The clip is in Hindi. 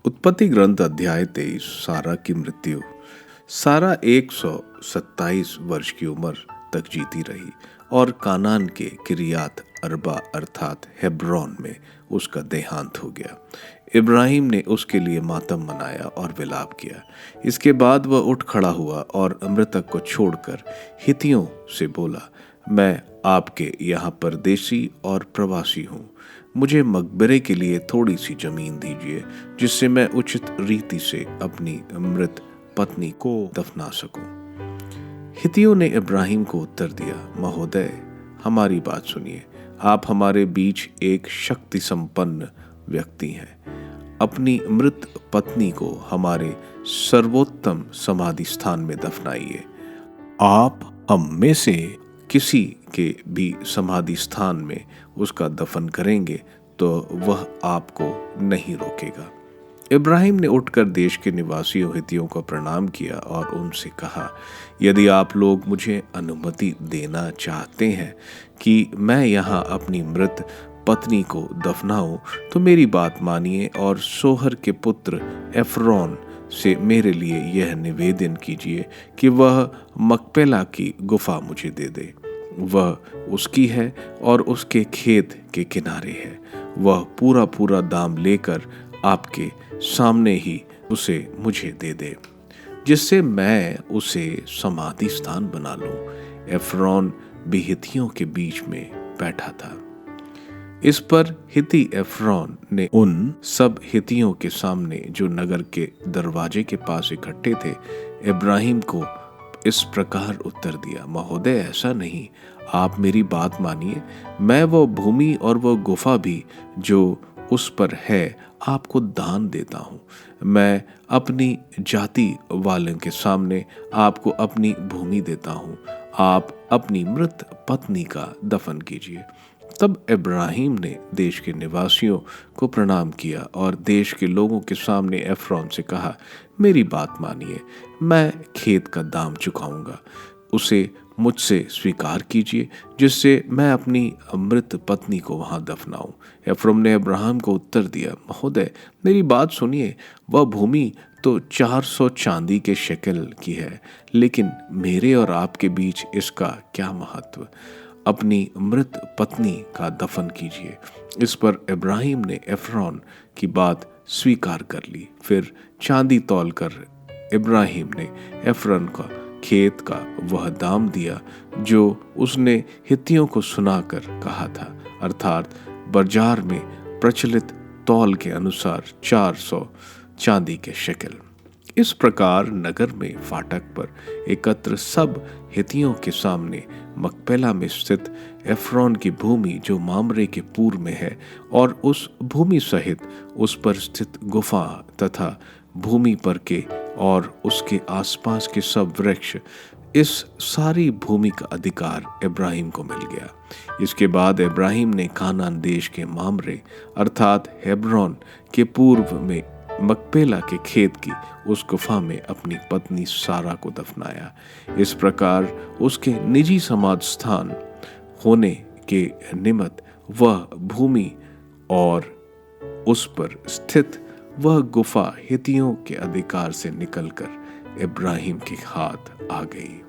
उत्पत्ति ग्रंथ अध्याय 23। सारा की मृत्यु। सारा 127 वर्ष की उम्र तक जीती रही और कानान के किरियात अरबा अर्थात हेब्रोन में उसका देहांत हो गया। इब्राहिम ने उसके लिए मातम मनाया और विलाप किया। इसके बाद वह उठ खड़ा हुआ और मृतक को छोड़कर हितियों से बोला, मैं आपके यहाँ परदेसी और प्रवासी हूँ। मुझे मकबरे के लिए थोड़ी सी जमीन दीजिए जिससे मैं उचित रीति से अपनी मृत पत्नी को दफना सकूं। हितियों ने इब्राहिम को उत्तर दिया, महोदय, हमारी बात सुनिए। आप हमारे बीच एक शक्ति संपन्न व्यक्ति हैं। अपनी मृत पत्नी को हमारे सर्वोत्तम समाधि स्थान में दफनाइए। आप हम में से किसी के भी समाधि स्थान में उसका दफन करेंगे तो वह आपको नहीं रोकेगा। इब्राहिम ने उठकर देश के निवासियों हितियों को प्रणाम किया और उनसे कहा, यदि आप लोग मुझे अनुमति देना चाहते हैं कि मैं यहाँ अपनी मृत पत्नी को दफनाऊं तो मेरी बात मानिए और सोहर के पुत्र एफ्रोन से मेरे लिए यह निवेदन कीजिए कि वह मकपेला की गुफा मुझे दे दे। वह उसकी है और उसके खेत के किनारे है। वह पूरा पूरा दाम लेकर आपके सामने ही उसे मुझे दे दे, जिससे मैं उसे समाधि स्थान बना लूं। एफ्रोन भी हितियों के बीच में बैठा था। इस पर हिती एफ्रोन ने उन सब हितियों के सामने जो नगर के दरवाजे के पास इकट्ठे थे, इब्राहिम को इस प्रकार उत्तर दिया, महोदय, ऐसा नहीं, आप मेरी बात मानिए। मैं वो भूमि और वो गुफा भी जो उस पर है आपको दान देता हूँ। मैं अपनी जाति वालों के सामने आपको अपनी भूमि देता हूँ। आप अपनी मृत पत्नी का दफन कीजिए। तब इब्राहिम ने देश के निवासियों को प्रणाम किया और देश के लोगों के सामने एफ्रोन से कहा, मेरी बात मानिए, मैं खेत का दाम चुकाऊंगा। उसे मुझसे स्वीकार कीजिए जिससे मैं अपनी मृत पत्नी को वहां दफनाऊं। एफ्रोन ने इब्राहिम को उत्तर दिया, महोदय, मेरी बात सुनिए। वह भूमि तो 400 चांदी के शेकेल की है, लेकिन मेरे और आपके बीच इसका क्या महत्व। अपनी मृत पत्नी का दफन कीजिए। इस पर इब्राहिम ने एफ्रोन की बात स्वीकार कर ली। फिर चांदी तौलकर इब्राहिम ने एफ्रोन का खेत का वह दाम दिया जो उसने हित्तियों को सुनाकर कहा था, अर्थात बाजार में प्रचलित तौल के अनुसार 400 चांदी के शेकेल। इस प्रकार नगर में फाटक पर एकत्र सब हितियों के सामने मकपेला में स्थित एफ्रोन की भूमि जो मामरे के पूर्व में है और उस भूमि सहित उस पर स्थित गुफा तथा भूमि पर के और उसके आसपास के सब वृक्ष, इस सारी भूमि का अधिकार इब्राहिम को मिल गया। इसके बाद इब्राहिम ने कानान देश के मामरे अर्थात हेब्रोन के पूर्व में मकपेला के खेत की उस गुफा में अपनी पत्नी सारा को दफनाया। इस प्रकार उसके निजी समाधि स्थान होने के निमित्त वह भूमि और उस पर स्थित वह गुफा हितियों के अधिकार से निकलकर इब्राहिम के हाथ आ गई।